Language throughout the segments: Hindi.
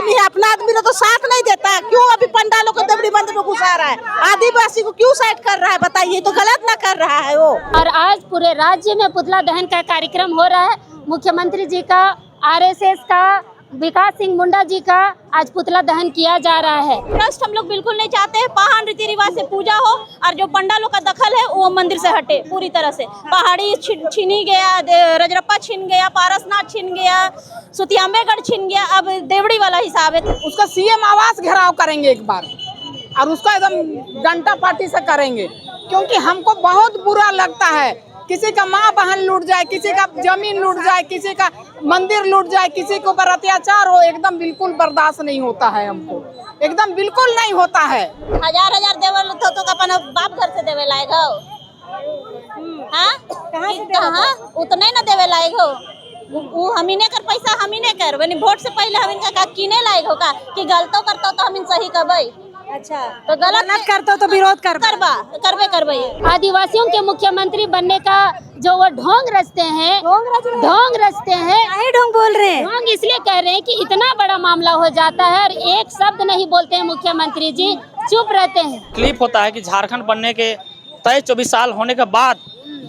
आदमी है, अपना आदमी तो साथ नहीं देता। क्यों अभी पंडालों को देवड़ी मंदिर में घुसा रहा है, आदिवासी को क्यों साइड कर रहा है? बताइए, तो गलत ना कर रहा है वो। और आज पूरे राज्य में पुतला दहन का कार्यक्रम हो रहा है। मुख्यमंत्री जी का, आरएसएस का, विकास सिंह मुंडा जी का आज पुतला दहन किया जा रहा है। ट्रस्ट हम लोग बिल्कुल नहीं चाहते हैं। पहाड़ रीति रिवाज से पूजा हो और जो पंडालों का दखल है वो मंदिर से हटे पूरी तरह से। पहाड़ी छीनी गया, रजरप्पा छीन गया, पारसनाथ छीन गया, सुतियाम्बेगढ़ छीन गया, अब देवड़ी वाला हिसाब है। उसका सीएम आवास घेराव करेंगे एक बार, और उसका एकदम डंडा पार्टी से करेंगे, क्योंकि हमको बहुत बुरा लगता है। किसी का माँ बहन लूट जाए, किसी का जमीन लूट जाए, किसी का मंदिर लूट जाए, किसी के ऊपर अत्याचार हो, एकदम बिल्कुल बर्दाश्त नहीं होता है। हमको एकदम बिल्कुल नहीं होता है। हजार देवल तो अपन बाप घर से देवे लायक हो, हाँ उतने न देवे लायक हो। वो हमी ने कर पैसा हमी ने कर, वोट से पहले हम इनका किने लायक हो का कि गलतो करता तो हम इन सही करबई। अच्छा, तो गलत करते तो विरोध करबे। आदिवासियों के मुख्यमंत्री बनने का जो वो ढोंग रचते हैं, ढोंग बोल रहे हैं। ढोंग इसलिए कह रहे हैं कि इतना बड़ा मामला हो जाता है और एक शब्द नहीं बोलते हैं मुख्यमंत्री जी, चुप रहते हैं। तकलीफ होता है कि झारखंड बनने के 23-24 साल होने के बाद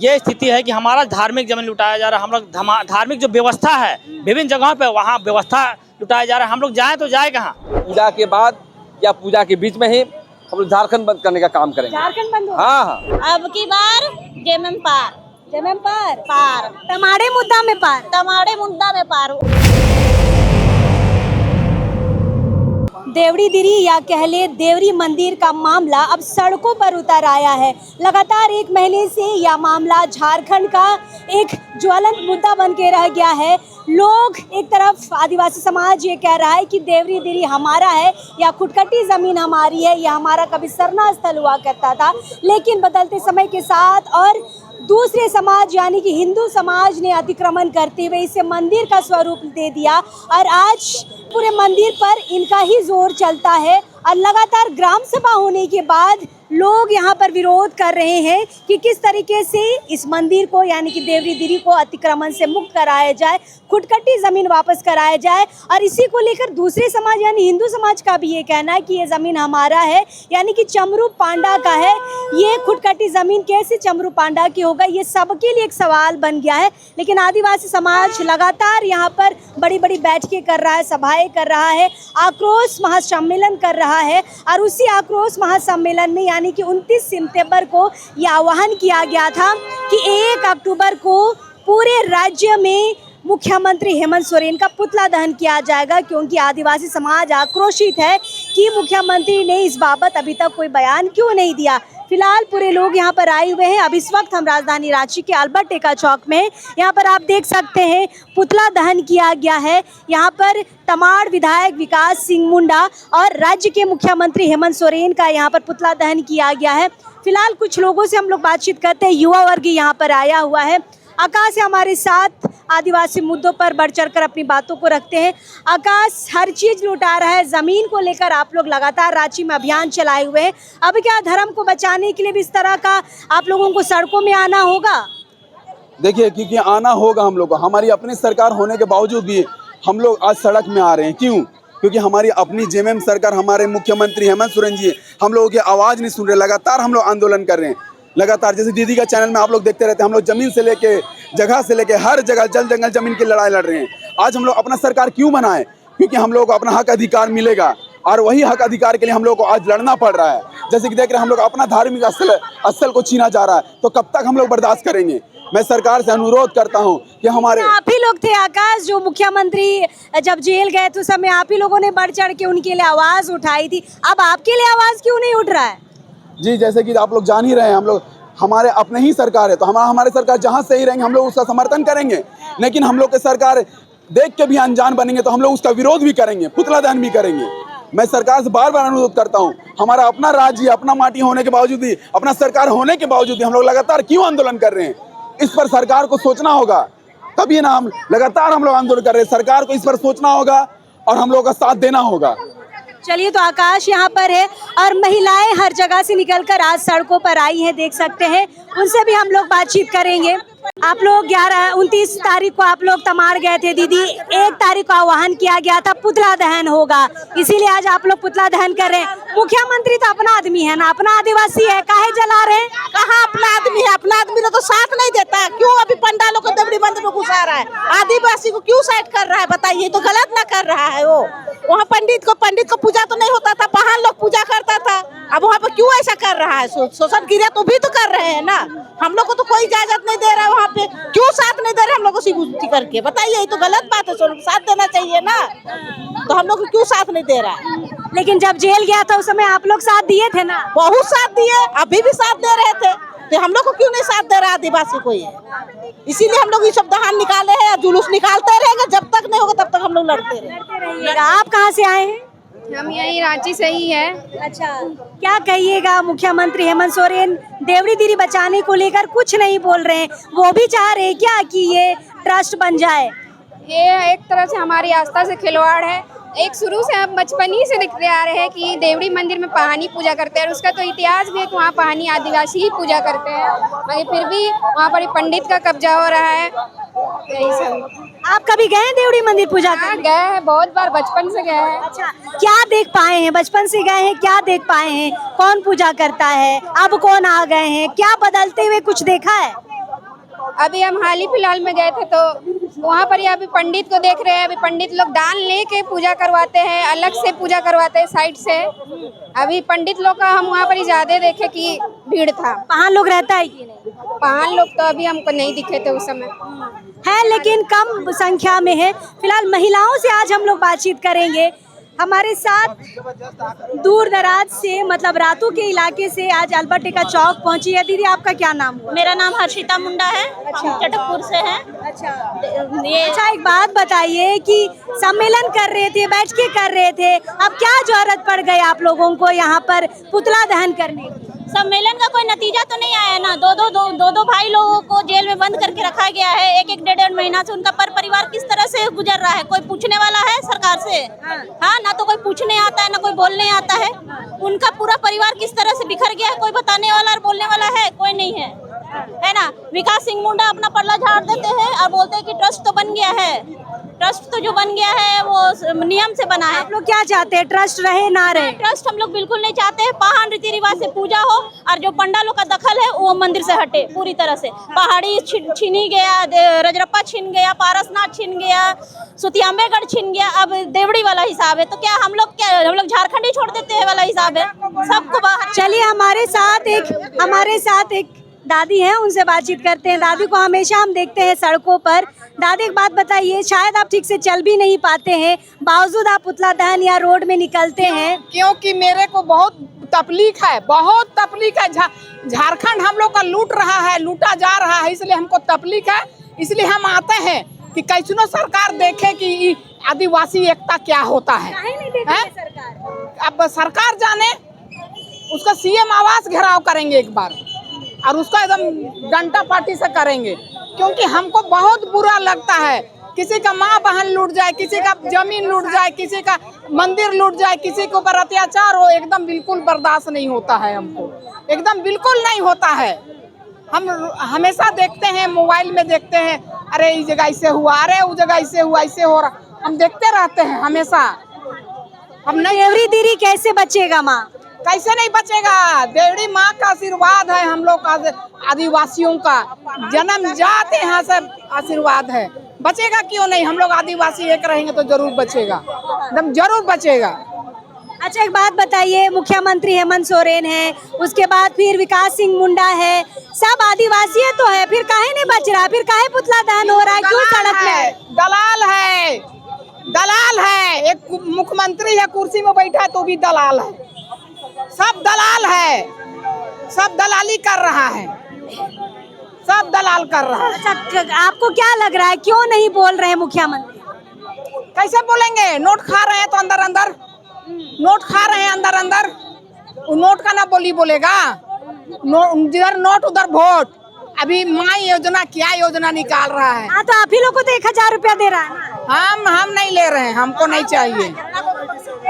ये स्थिति है कि हमारा धार्मिक जमीन लुटाया जा रहा है। हम लोग धार्मिक जो व्यवस्था है विभिन्न जगहों पे, वहाँ व्यवस्था लुटाया जा रहा है। हम लोग जाए तो जाए कहाँ? पूजा के बाद या पूजा के बीच में ही हम लोग झारखंड बंद करने का काम करेंगे। झारखंड बंद हो? हाँ। अब की बार जेएमएम पार, टमाड़े मुद्दा में पार। देवड़ी दिरी या कह ले देवरी मंदिर का मामला अब सड़कों पर उतर आया है। लगातार एक महीने से यह मामला झारखंड का एक ज्वलंत मुद्दा बन के रह गया है। लोग एक तरफ आदिवासी समाज ये कह रहा है कि देवरी दिरी हमारा है या खुटखटी ज़मीन हमारी है, यह हमारा कभी सरना स्थल हुआ करता था, लेकिन बदलते समय के साथ और दूसरे समाज यानी कि हिंदू समाज ने अतिक्रमण करते हुए इसे मंदिर का स्वरूप दे दिया और आज पूरे मंदिर पर इनका ही जोर चलता है। और लगातार ग्राम सभा होने के बाद लोग यहाँ पर विरोध कर रहे हैं कि किस तरीके से इस मंदिर को यानी कि देवरी दिरी को अतिक्रमण से मुक्त कराया जाए, खुटखटी ज़मीन वापस कराया जाए। और इसी को लेकर दूसरे समाज यानी हिंदू समाज का भी ये कहना है कि ये ज़मीन हमारा है, यानी कि चमरू पांडा का है। ये खुटखटी ज़मीन कैसे चमरू पांडा की होगा, ये सबके लिए एक सवाल बन गया है। लेकिन आदिवासी समाज लगातार यहाँ पर बड़ी बड़ी बैठकें कर रहा है, सभाएँ कर रहा है, आक्रोश महासम्मेलन कर रहा है। और उसी आक्रोश महासम्मेलन में यानी कि 29 सितंबर को यह आह्वान किया गया था कि 1 अक्टूबर को पूरे राज्य में मुख्यमंत्री हेमंत सोरेन का पुतला दहन किया जाएगा, क्योंकि आदिवासी समाज आक्रोशित है कि मुख्यमंत्री ने इस बाबत अभी तक कोई बयान क्यों नहीं दिया। फिलहाल पूरे लोग यहाँ पर आए हुए हैं। अब इस वक्त हम राजधानी रांची के अल्बर्ट एक्का चौक में, यहाँ पर आप देख सकते हैं पुतला दहन किया गया है। यहाँ पर तमाड़ विधायक विकास सिंह मुंडा और राज्य के मुख्यमंत्री हेमंत सोरेन का यहाँ पर पुतला दहन किया गया है। फिलहाल कुछ लोगों से हम लोग बातचीत करते हैं, युवा वर्ग यहाँ पर आया हुआ है। आकाश हमारे साथ आदिवासी मुद्दों पर बढ़ चढ़कर अपनी बातों को रखते हैं। आकाश, हर चीज़ लुटा रहा है, ज़मीन को लेकर आप लोग लगातार रांची में अभियान चलाए हुए हैं। अब क्या धर्म को बचाने के लिए भी इस तरह का आप लोगों को सड़कों में आना होगा? देखिए, क्योंकि आना होगा हम लोग को। हमारी अपनी सरकार होने के बावजूद भी हम लोग आज सड़क में आ रहे हैं। क्यों? क्योंकि हमारी अपनी जेएमएम सरकार, हमारे मुख्यमंत्री हेमंत सोरेन जी हम लोगों की आवाज़ नहीं सुन रहे। लगातार हम लोग आंदोलन कर रहे हैं। लगातार जैसे दीदी का चैनल में आप लोग देखते रहते हैं, हम लोग जमीन से लेके जगह से लेके हर जगह जल जंगल जमीन की लड़ाई लड़ रहे हैं। आज हम लोग अपना सरकार क्यों बनाए? क्योंकि हम लोग को अपना हक अधिकार मिलेगा, और वही हक अधिकार के लिए हम लोग को आज लड़ना पड़ रहा है। जैसे कि देख रहे हैं हम लोग अपना धार्मिक स्थल को छीना जा रहा है, तो कब तक हम लोग बर्दाश्त करेंगे? मैं सरकार से अनुरोध करता हूं कि हमारे आप ही लोग थे आकाश, जो मुख्यमंत्री जब जेल गए तो समय आप ही लोगों ने बढ़ चढ़ के उनके लिए आवाज़ उठाई थी। अब आपके लिए आवाज़ क्यों नहीं उठ रहा है? जी, जैसे कि आप लोग जान ही रहे हैं, हम लोग हमारे अपने ही सरकार है, तो हमारे सरकार जहाँ सही रहेंगे हम लोग उसका समर्थन करेंगे। लेकिन हम लोग के सरकार देख के भी अनजान बनेंगे तो हम लोग उसका विरोध भी करेंगे, पुतला दहन भी करेंगे। मैं सरकार से बार बार अनुरोध करता हूँ, हमारा अपना राज्य, अपना माटी होने के बावजूद भी, अपना सरकार होने के बावजूद भी हम लोग लगातार क्यों आंदोलन कर रहे हैं? इस पर सरकार को सोचना होगा, तभी ना हम लगातार आंदोलन कर रहे हैं। सरकार को इस पर सोचना होगा और हम लोग का साथ देना होगा। चलिए, तो आकाश यहाँ पर है और महिलाएं हर जगह से निकलकर आज सड़कों पर आई हैं, देख सकते हैं। उनसे भी हम लोग बातचीत करेंगे। आप लोग 29 तारीख को आप लोग तमाड़ गए थे दीदी, 1 तारीख को आह्वान किया गया था पुतला दहन होगा, इसीलिए आज आप लोग पुतला दहन कर रहे हैं। मुख्यमंत्री तो अपना आदमी है ना, अपना आदिवासी है, काहे जला रहे हैं? कहाँ अपना आदमी है? अपना आदमी तो साथ नहीं देता है। क्यों अभी पंडालों को देवड़ी मंदिर में घुसा रहा है? आदिवासी को क्यों साइड कर रहा है? बताइए, तो गलत ना कर रहा है वो। वहाँ पंडित को पूजा तो नहीं होता था, पहाड़ लोग पूजा करता था। अब वहाँ पर क्यों ऐसा कर रहा है? शोषण क्रिया तो भी तो कर रहे हैं ना। हम लोग को तो कोई इजाजत नहीं दे रहा है वहाँ पे, क्यों साथ नहीं दे रहे हम लोग को सिक्योरिटी करके? बताइए, ये तो गलत बात है, साथ देना चाहिए ना। तो हम लोग को क्यों साथ नहीं दे रहा है? लेकिन जब जेल गया था उस समय आप लोग साथ दिए थे ना? बहुत साथ दिए, अभी भी साथ दे रहे थे, तो हम लोग को क्यों नहीं साथ दे रहा आदिवासी को? ये इसीलिए हम लोग ये सब दहान निकाले हैं, जुलूस निकालते रहेंगे, जब तक नहीं होगा तब तक हम लोग लड़ते रहेंगे। आप कहाँ से आए हैं? हम यही रांची से ही है। अच्छा, क्या कहिएगा? मुख्यमंत्री हेमंत सोरेन देवड़ी दीदी बचाने को लेकर कुछ नहीं बोल रहे हैं, वो भी चाह रहे हैं क्या कि ये ट्रस्ट बन जाए? ये एक तरह से हमारी आस्था से खिलवाड़ है। एक शुरू से हम बचपन ही से देखते आ रहे हैं कि देवड़ी मंदिर में पहानी पूजा करते हैं, और उसका तो इतिहास भी है कि वहाँ पहानी आदिवासी ही पूजा करते हैं, मगर फिर भी वहाँ पर पंडित का कब्जा हो रहा है। यही सब। आप कभी गए हैं देवड़ी मंदिर पूजा करने? गए हैं, बहुत बार बचपन से गए हैं। अच्छा, क्या देख पाए हैं? बचपन से गए हैं, क्या देख पाए हैं? कौन पूजा करता है, अब कौन आ गए हैं, क्या बदलते हुए कुछ देखा है? अभी हम हाल ही फिलहाल में गए थे, तो वहाँ पर ही अभी पंडित को देख रहे हैं। अभी पंडित लोग दान लेके पूजा करवाते हैं, अलग से पूजा करवाते हैं साइड से। अभी पंडित लोग का हम वहाँ पर ही ज्यादा देखे कि भीड़ था। वहाँ लोग रहता है कि नहीं? पहाड़ लोग तो अभी हमको नहीं दिखे थे उस समय, है लेकिन कम संख्या में है। फिलहाल महिलाओं से आज हम लोग बातचीत करेंगे। हमारे साथ दूर दराज से, मतलब रातू के इलाके से आज अल्बर्ट चौक पहुंची है। दीदी, आपका क्या नाम हुआ? मेरा नाम हर्षिता मुंडा है, हम चटकपुर से हैं। अच्छा, एक बात बताइए कि सम्मेलन कर रहे थे, बैठ के कर रहे थे, अब क्या जरूरत पड़ गई आप लोगों को यहाँ पर पुतला दहन करने की? सम्मेलन का कोई नतीजा तो नहीं आया ना। दो भाई लोगों को जेल में बंद करके रखा गया है, एक डेढ़ महीना से। उनका परिवार किस तरह से गुजर रहा है? कोई पूछने वाला है सरकार से? हाँ, ना तो कोई पूछने आता है, ना कोई बोलने आता है। उनका पूरा परिवार किस तरह से बिखर गया है, कोई बताने वाला और बोलने वाला है? कोई नहीं है ना। विकास सिंह मुंडा अपना पल्ला झाड़ देते हैं और बोलते हैं कि ट्रस्ट तो बन गया है। ट्रस्ट तो जो बन गया है वो नियम से बना है। आप लोग क्या चाहते हैं, ट्रस्ट रहे ना रहे? ट्रस्ट हम लोग बिल्कुल नहीं चाहते हैं। पहाड़ रीति रिवाज से पूजा हो और जो पंडालों का दखल है वो मंदिर से हटे पूरी तरह से। पहाड़ी छीनी गया, रजरप्पा छीन गया, पारसनाथ छीन गया, सुतियाम्बेगढ़ छीन गया, अब देवड़ी वाला हिसाब है। तो क्या हम लोग झारखंड ही छोड़ देते हैं वाला हिसाब है? सबको बाहर। चलिए, हमारे साथ एक दादी हैं, उनसे बातचीत करते हैं। दादी को हमेशा हम देखते हैं सड़कों पर। दादी, एक बात बताइए, शायद आप ठीक से चल भी नहीं पाते हैं, बावजूद आप पुतला दहन या रोड में निकलते हैं? क्योंकि मेरे को बहुत तकलीफ है, बहुत तकलीफ है। झारखंड हम लोग का लूट रहा है, लूटा जा रहा है, इसलिए हमको तकलीफ है। इसलिए हम आते हैं कि कैसनो सरकार देखे कि आदिवासी एकता क्या होता है। अब सरकार जाने, उसका सीएम आवास घेराव करेंगे एक बार, और उसका एकदम डंटा पार्टी से करेंगे। क्योंकि हमको बहुत बुरा लगता है, किसी का माँ बहन लूट जाए, किसी का जमीन लूट जाए, किसी का मंदिर लूट जाए, किसी के ऊपर अत्याचार हो, एकदम बिल्कुल बर्दाश्त नहीं होता है हमको, एकदम बिल्कुल नहीं होता है। हम हमेशा देखते हैं, मोबाइल में देखते हैं, अरे इस जगह ऐसे हुआ, अरे उस जगह ऐसे हुआ, ऐसे हो रहा, हम देखते रहते हैं हमेशा। हम नहीं, देवड़ी दीदी कैसे बचेगा माँ? कैसे नहीं बचेगा? देवड़ी माँ का आशीर्वाद है, हम लोग का आदिवासियों का जन्म जात यहाँ से आशीर्वाद है। बचेगा क्यों नहीं? हम लोग आदिवासी एक रहेंगे तो जरूर बचेगा, एकदम जरूर बचेगा। अच्छा, एक बात बताइए, मुख्यमंत्री हेमंत सोरेन है, उसके बाद फिर विकास सिंह मुंडा है, सब आदिवासी तो है, फिर काहे नहीं बच रहा? फिर काहे पुतला दहन हो रहा है? क्यों सड़क में? दलाल है। एक मुख्यमंत्री है, कुर्सी में बैठा है तो भी दलाल है। सब दलाल है, सब दलाली कर रहा है, सब दलाल कर रहा है। अच्छा, आपको क्या लग रहा है, क्यों नहीं बोल रहे मुख्यमंत्री? कैसे बोलेंगे? नोट खा रहे हैं तो अंदर अंदर, नोट खा रहे हैं अंदर अंदर, नोट का ना बोलेगा। जिधर नोट उधर वोट। अभी माँ योजना, क्या योजना निकाल रहा है? हाँ, तो आप ही लोग को तो 1000 रुपया दे रहा है ना? हम नहीं ले रहे हैं, हमको नहीं चाहिए,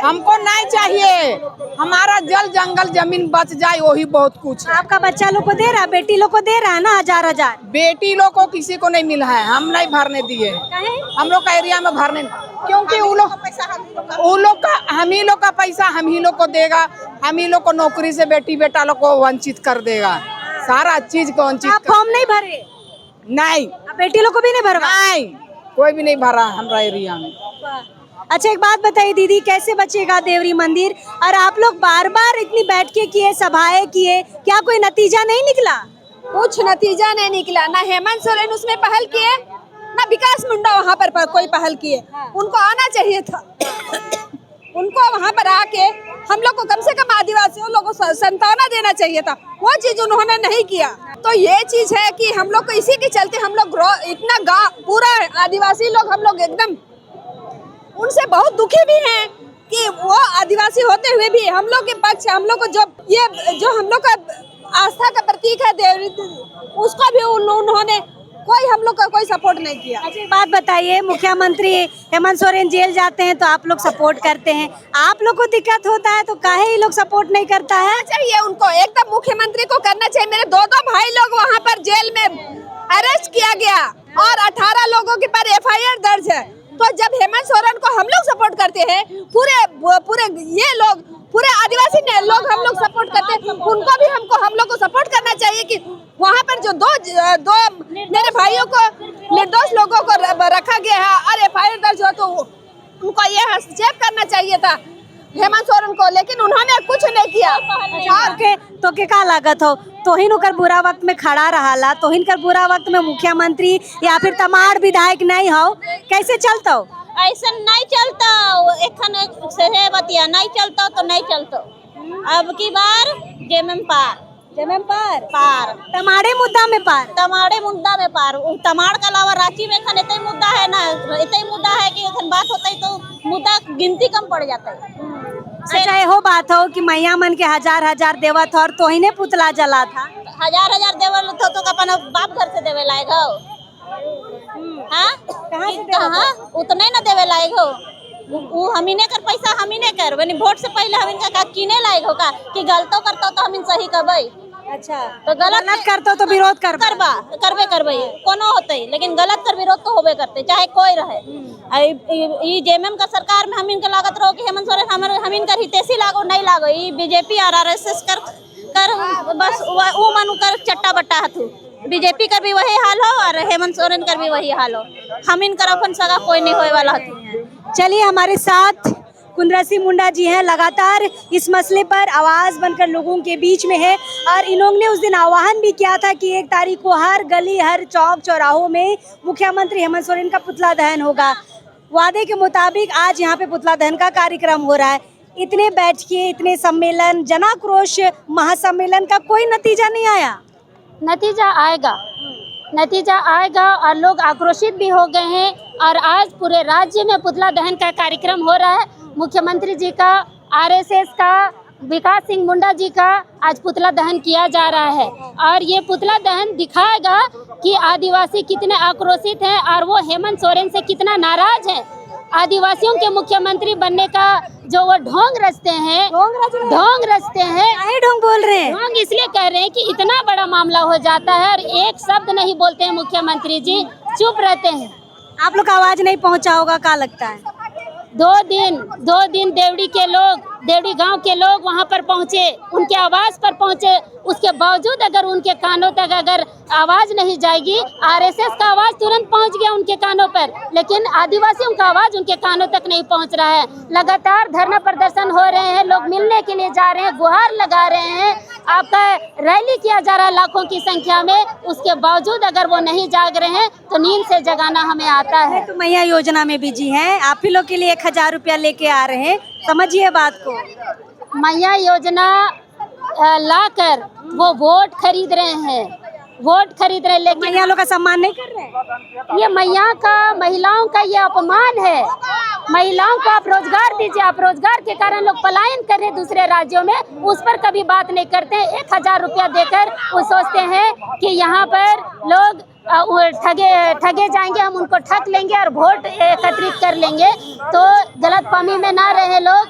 हमको नहीं चाहिए। हमारा जल जंगल जमीन बच जाए वही बहुत कुछ है। आपका बच्चा लोग को दे रहा है, बेटी लोग को दे रहा है ना 1000-1000? बेटी लोग को किसी को नहीं मिला है, हम नहीं भरने दिए। हम लोग का एरिया में भरने, क्योंकि वो लोग का हम ही लोग का पैसा हम ही लोग को देगा, हम ही लोग को नौकरी से बेटी बेटा लोग को वंचित कर देगा, सारा चीज को वंचित आप फॉर्म नहीं भरे? नहीं, आप बेटी लोग को भी नहीं भरवा? नहीं, कोई भी नहीं भरा हमारा एरिया में। अच्छा एक बात बताइए दीदी, कैसे बचेगा देवरी मंदिर? और आप लोग बार बार इतनी बैठकें किए, सभाएं किए, क्या कोई नतीजा नहीं निकला? कुछ नतीजा नहीं निकला, ना हेमंत सोरेन उसमें पहल किए, ना विकास मुंडा वहाँ पर कोई पहल किए। उनको आना चाहिए था, उनको वहाँ पर आके हम लोग को कम से कम आदिवासियों लोगों को सांत्वना देना चाहिए था, वो चीज उन्होंने नहीं किया। तो ये चीज है कि हम लोग को इसी के चलते हम लोग इतना गाँव पूरा आदिवासी लोग हम लोग एकदम उनसे बहुत दुखी भी हैं कि वो आदिवासी होते हुए भी हम लोग के पक्ष, हम लोग को जो हम लोग का आस्था का प्रतीक है देवरी, उसको भी उन्होंने कोई हम लोग का कोई सपोर्ट नहीं किया। अच्छा एक बात बताइए, मुख्यमंत्री हेमंत सोरेन जेल जाते हैं तो आप लोग सपोर्ट करते हैं, आप लोग को दिक्कत होता है तो काहे ये लोग सपोर्ट नहीं करता है? चाहिए उनको एकदम मुख्यमंत्री को करना चाहिए। मेरे दो भाई लोग वहाँ पर जेल में अरेस्ट किया गया और 18 लोगों के पर FIR दर्ज है। तो जब हेमंत सोरेन को हम लोग सपोर्ट करते हैं, पूरे ये लोग पूरे आदिवासी लोग हम लोग सपोर्ट करते हैं, उनको भी हम लोग को सपोर्ट करना चाहिए कि वहाँ पर जो दो मेरे भाइयों को निर्दोष लोगों को रखा गया है और FIR दर्ज हो तो उनको ये हस्तक्षेप करना चाहिए था हेमंत सोरेन को, लेकिन उन्होंने कुछ नहीं किया। तो के का लागत हो, तोहिन ओकर बुरा वक्त में खड़ा रहा, तोहिन कर बुरा वक्त में मुख्यमंत्री या फिर तमाड़ विधायक नहीं हो, कैसे चलता हो? ऐसा नहीं चलता, एखन से बतिया नहीं चलता तो नहीं चलता। अब की बार जेएमएम पार तमाड़े मुद्दा में पार, तमाड़े मुद्दा में पार। तमाड़ के अलावा रांची में एखन इतने मुद्दा है ना, इतने मुद्दा है कि एखन बात होता है तो मुद्दा गिनती कम पड़ जाता है। अच्छा एहो बात हो कि मैया मन के 1000-1000 देवत और तोहिने पुतला जला था, 1000 देवल तो अपन बाप घर से देवे लायक हो, हाँ उतने न देवे लायक हो, वो हमीने कर पैसा हमीने कर बनी वोट से पहले हम इनका किने लायक हो का कि गलतो करतो तो हम सही करबई। अच्छा तो गलत करतो तो विरोध करबे कोनो होते, लेकिन गलत कर विरोध तो होबे करते चाहे कोई रहे। ई जेएमएम का सरकार में हम इनका लागत रहो कि हेमंत सोरेन हम इनका हितैषी लागो नहीं लागो, ई बीजेपी और RSS कर बस वो मानू कर चट्टा बट्टा हथू। बीजेपी का भी वही हाल हो और हेमंत सोरेन का भी वही हाल हो, हम इनका अपन सगा कोई नहीं होए वाला हथू। चलिए हमारे साथ कुंद्रा सिंह मुंडा जी हैं, लगातार इस मसले पर आवाज बनकर लोगों के बीच में है और इन्होंने उस दिन आह्वान भी किया था कि 1 तारीख को हर गली हर चौक चौराहों में मुख्यमंत्री हेमंत सोरेन का पुतला दहन होगा। वादे के मुताबिक आज यहाँ पे पुतला दहन का कार्यक्रम हो रहा है। इतने बैठके, इतने सम्मेलन, जनाक्रोश महासम्मेलन का कोई नतीजा नहीं आया। नतीजा आएगा और लोग आक्रोशित भी हो गए हैं और आज पूरे राज्य में पुतला दहन का कार्यक्रम हो रहा है। मुख्यमंत्री जी का, RSS का, विकास सिंह मुंडा जी का आज पुतला दहन किया जा रहा है और ये पुतला दहन दिखाएगा कि आदिवासी कितने आक्रोशित हैं और वो हेमंत सोरेन से कितना नाराज है। आदिवासियों के मुख्यमंत्री बनने का जो वो ढोंग रचते हैं, ढोंग बोल रहे हैं, ढोंग इसलिए कह रहे हैं कि इतना बड़ा मामला हो जाता है और एक शब्द नहीं बोलते हैं मुख्यमंत्री जी, चुप रहते हैं। आप लोग का आवाज नहीं पहुंचा होगा, क्या लगता है? 2 दिन देवड़ी गांव के लोग वहां पर पहुंचे, उनके आवाज पर पहुंचे, उसके बावजूद अगर उनके कानों तक अगर आवाज नहीं जाएगी, RSS का आवाज तुरंत पहुंच गया उनके कानों पर, लेकिन आदिवासियों का आवाज उनके कानों तक नहीं पहुंच रहा है। लगातार धरना प्रदर्शन हो रहे हैं, लोग मिलने के लिए जा रहे हैं, गुहार लगा रहे हैं, आपका रैली किया जा रहा है लाखों की संख्या में, उसके बावजूद अगर वो नहीं जाग रहे हैं तो नींद से जगाना हमें आता है। तो मैया योजना में बिजी हैं, आप ही लोग के लिए 1000 रुपया लेके आ रहे हैं, समझिए बात को। मैया योजना लाकर वो वोट खरीद रहे हैं, लेकिन मैया लोग का सम्मान नहीं कर रहे हैं। ये महिलाओं का ये अपमान है। महिलाओं को आप रोजगार दीजिए, आप रोजगार के कारण लोग पलायन कर रहे हैं दूसरे राज्यों में, उस पर कभी बात नहीं करते। 1000 रुपया देकर वो सोचते हैं कि यहाँ पर लोग ठगे जाएंगे, हम उनको ठग लेंगे और वोट एकत्रित कर लेंगे। तो गलतफहमी में ना रहे लोग,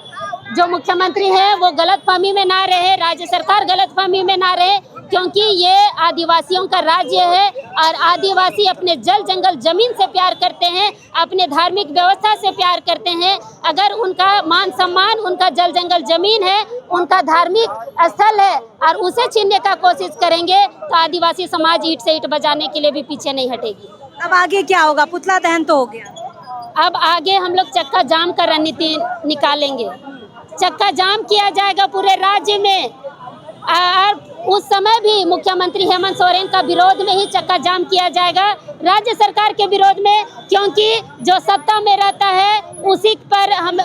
जो मुख्यमंत्री है वो गलतफहमी में ना रहे, राज्य सरकार गलतफहमी में ना रहे, क्योंकि ये आदिवासियों का राज्य है और आदिवासी अपने जल जंगल जमीन से प्यार करते हैं, अपने धार्मिक व्यवस्था से प्यार करते हैं। अगर उनका मान सम्मान, उनका जल जंगल जमीन है, उनका धार्मिक स्थल है और उसे छीनने का कोशिश करेंगे तो आदिवासी समाज ईंट से ईंट बजाने के लिए भी पीछे नहीं हटेगी। अब आगे क्या होगा? पुतला दहन तो हो गया, अब आगे हम लोग चक्का जाम का रणनीति निकालेंगे। चक्का जाम किया जाएगा पूरे राज्य में और उस समय भी मुख्यमंत्री हेमंत सोरेन का विरोध में ही चक्का जाम किया जाएगा, राज्य सरकार के विरोध में, क्योंकि जो सत्ता में रहता है उसी पर हम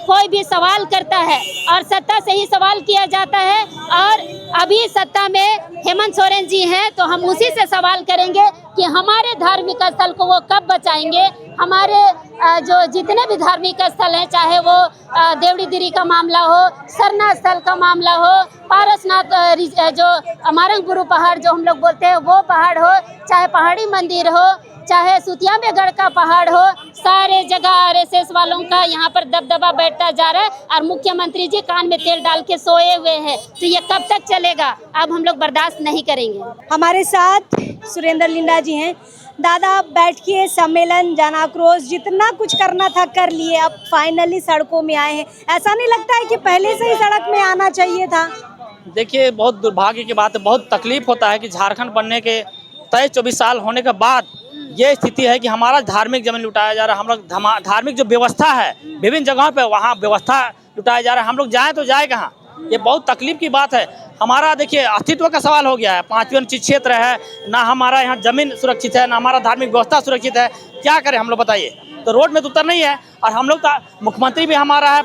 कोई भी सवाल करता है और सत्ता से ही सवाल किया जाता है। और अभी सत्ता में हेमंत सोरेन जी हैं तो हम उसी से सवाल करेंगे कि हमारे धार्मिक स्थल को वो कब बचाएंगे। हमारे जो जितने भी धार्मिक स्थल हैं, चाहे वो देवड़ी दिरी का मामला हो, सरना स्थल का मामला हो, पारसनाथ जो अमारंगपुर पहाड़ जो हम लोग बोलते हैं वो पहाड़ हो, चाहे पहाड़ी मंदिर हो, चाहे सुतिया में गढ़ का पहाड़ हो, सारे जगह आरएसएस वालों का यहाँ पर दबदबा बैठता जा रहा है और मुख्यमंत्री जी कान में तेल डाल के सोए हुए हैं। तो ये कब तक चलेगा? अब हम लोग बर्दाश्त नहीं करेंगे। हमारे साथ सुरेंद्र लिंडा जी हैं। दादा, बैठ के सम्मेलन, जन आक्रोश, जितना कुछ करना था कर लिए, अब फाइनली सड़कों में आए हैं। ऐसा नहीं लगता है कि पहले से ही सड़क में आना चाहिए था? देखिए, बहुत दुर्भाग्य की बात है, बहुत तकलीफ होता है कि झारखंड बनने के तय 24 साल होने के बाद ये स्थिति है कि हमारा धार्मिक जमीन लुटाया जा रहा है। हम लोग धार्मिक जो व्यवस्था है विभिन्न जगहों पे, वहाँ व्यवस्था लुटाया जा रहा है। हम लोग जाएँ तो जाए कहाँ? ये बहुत तकलीफ की बात है। हमारा देखिए अस्तित्व का सवाल हो गया है। 5वीं अनुसूचित क्षेत्र है, ना हमारा यहाँ जमीन सुरक्षित है, ना हमारा धार्मिक व्यवस्था सुरक्षित है। क्या करें हम लोग, बताइए? तो रोड में तो उतर नहीं है। और हम लोग का मुख्यमंत्री भी हमारा है,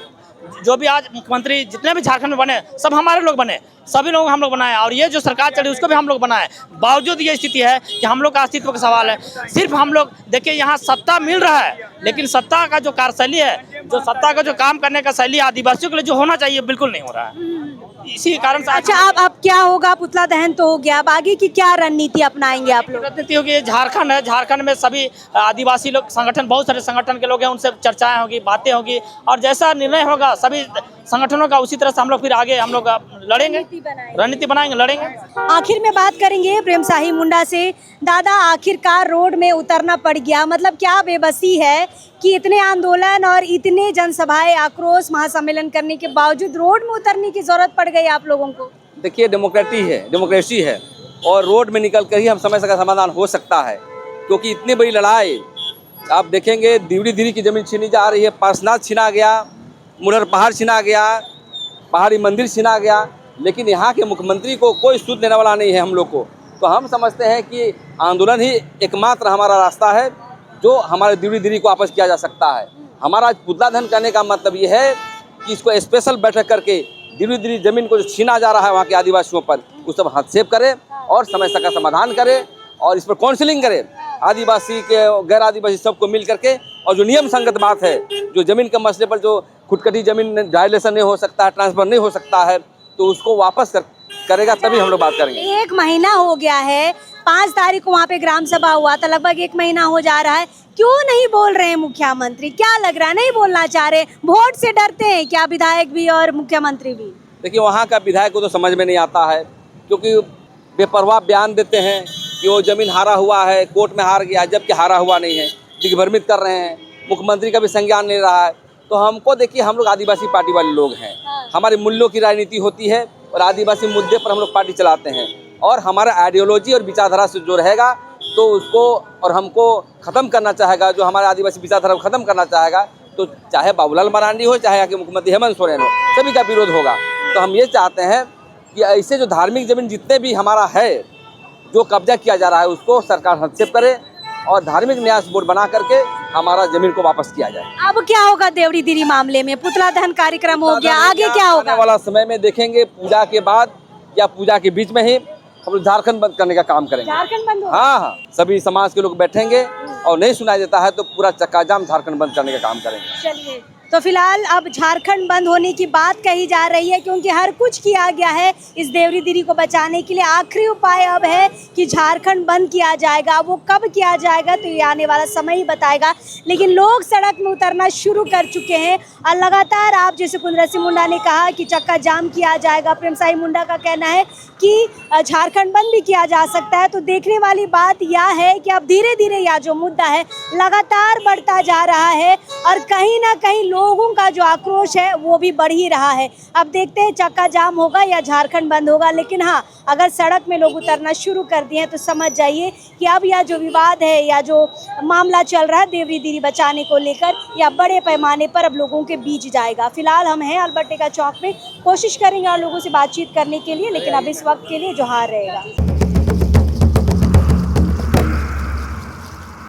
जो भी आज मुख्यमंत्री जितने भी झारखंड में बने सब हमारे लोग बने, सभी लोग हम लोग बनाए। और ये जो सरकार चली उसको भी हम लोग बनाए। बावजूद ये स्थिति है कि हम लोग का अस्तित्व का सवाल है। सिर्फ हम लोग देखिए, यहाँ सत्ता मिल रहा है, लेकिन सत्ता का जो कार्यशैली है, जो सत्ता का जो काम करने का शैली आदिवासियों के लिए जो होना चाहिए बिल्कुल नहीं हो रहा है। इसी कारण से अच्छा, अब क्या होगा? पुतला दहन तो हो गया, अब आगे की क्या रणनीति अपनाएंगे आप लोग? रणनीति होगी, झारखंड है, झारखंड में सभी आदिवासी लोग संगठन, बहुत सारे संगठन के लोग हैं, उनसे चर्चाएं होगी, बातें होगी और जैसा निर्णय होगा सभी संगठनों का उसी तरह से हम लोग फिर आगे हम लोग लड़ेंगे, रणनीति बनाएंगे, लड़ेंगे। आखिर में बात करेंगे प्रेम शाही मुंडा से। दादा, आखिरकार रोड में उतरना पड़ गया, मतलब क्या बेबसी है कि इतने आंदोलन और इतने जनसभाएं, आक्रोश, महासम्मेलन करने के बावजूद रोड में उतरने की जरूरत पड़ गई आप लोगों को? देखिए, डेमोक्रेसी है और रोड में निकल कर ही हम समस्या का समाधान हो सकता है, क्योंकि इतनी बड़ी लड़ाई आप देखेंगे, देवड़ी दिरी की जमीन छीनी जा रही है, पारसनाथ छीना गया, मुनर पहाड़ छीना गया, पहाड़ी मंदिर छीना गया, लेकिन यहाँ के मुख्यमंत्री को कोई सूद देने वाला नहीं है हम लोग को। तो हम समझते हैं कि आंदोलन ही एकमात्र हमारा रास्ता है जो हमारे देवड़ी दिरी को वापस किया जा सकता है। हमारा पुतला दहन करने का मतलब ये है कि इसको स्पेशल बैठक करके देवड़ी दिरी जमीन को जो छीना जा रहा है वहाँ के आदिवासियों पर, उस सब हस्तक्षेप करे और समस्या का समाधान करे और इस पर काउंसलिंग करे, आदिवासी के गैर आदिवासी सबको मिल करके। और जो नियम संगत बात है, जो जमीन के मसले पर जो खुदकटी जमीन डायलेशन नहीं हो सकता है, ट्रांसफर नहीं हो सकता है, तो उसको वापस करेगा तभी हम लोग बात करेंगे। 1 महीना हो गया है, 5 तारीख को वहाँ पे ग्राम सभा हुआ था, लगभग 1 महीना हो जा रहा है। क्यों नहीं बोल रहे हैं मुख्यमंत्री? क्या लग रहा है, नहीं बोलना चाह रहे? वोट से डरते हैं क्या विधायक भी और मुख्यमंत्री भी? देखिए, वहाँ का विधायक को तो समझ में नहीं आता है, क्योंकि बेपरवाह बयान देते हैं कि वो जमीन हारा हुआ है, कोर्ट में हार गया, जबकि हारा हुआ नहीं है, दिग्भ्रमित कर रहे हैं। मुख्यमंत्री का भी संज्ञान ले रहा है। तो हमको देखिए, हम लोग आदिवासी पार्टी वाले लोग हैं, हमारे मूल्यों की राजनीति होती है और आदिवासी मुद्दे पर हम लोग पार्टी चलाते हैं और हमारा आइडियोलॉजी और विचारधारा से जो रहेगा तो उसको और हमको ख़त्म करना चाहेगा, जो हमारे आदिवासी विचारधारा को ख़त्म करना चाहेगा, तो चाहे बाबूलाल मरांडी हो, चाहे यहाँ के मुख्यमंत्री हेमंत सोरेन हो, सभी का विरोध होगा। तो हम ये चाहते हैं कि ऐसे जो धार्मिक जमीन जितने भी हमारा है, जो कब्जा किया जा रहा है, उसको सरकार हस्तक्षेप करे और धार्मिक न्यास बोर्ड बना करके हमारा जमीन को वापस किया जाए। अब क्या होगा देवड़ी दिरी मामले में? पुतला दहन कार्यक्रम हो गया, आगे क्या होगा? आने वाला समय में देखेंगे, पूजा के बाद या पूजा के बीच में ही हम लोग झारखंड बंद करने का काम करेंगे। झारखंड बंद? हाँ, सभी समाज के लोग बैठेंगे और नहीं सुनाई देता है तो पूरा चक्का जाम झारखंड बंद करने का काम करेंगे। चलिए, तो फिलहाल अब झारखंड बंद होने की बात कही जा रही है, क्योंकि हर कुछ किया गया है इस देवरी दीदी को बचाने के लिए। आखिरी उपाय अब है कि झारखंड बंद किया जाएगा। वो कब किया जाएगा तो ये आने वाला समय ही बताएगा, लेकिन लोग सड़क में उतरना शुरू कर चुके हैं और लगातार आप जैसे कुंद्रा सिंह मुंडा ने कहा कि चक्का जाम किया जाएगा, प्रेम साई मुंडा का कहना है कि झारखंड बंद भी किया जा सकता है। तो देखने वाली बात यह है कि अब धीरे धीरे यह जो मुद्दा है लगातार बढ़ता जा रहा है और कहीं ना कहीं लोगों का जो आक्रोश है वो भी बढ़ ही रहा है। अब देखते हैं चक्का जाम होगा या झारखंड बंद होगा, लेकिन हाँ, अगर सड़क में लोग उतरना शुरू कर दिए हैं तो समझ जाइए कि अब यह जो विवाद है या जो मामला चल रहा है देवरी दीदी बचाने को लेकर, या बड़े पैमाने पर अब लोगों के बीच जाएगा। फिलहाल हम हैं अल्बर्ट एक्का चौक में, कोशिश करेंगे और लोगों से बातचीत करने के लिए, लेकिन अब इस वक्त के लिए जोहार रहेगा।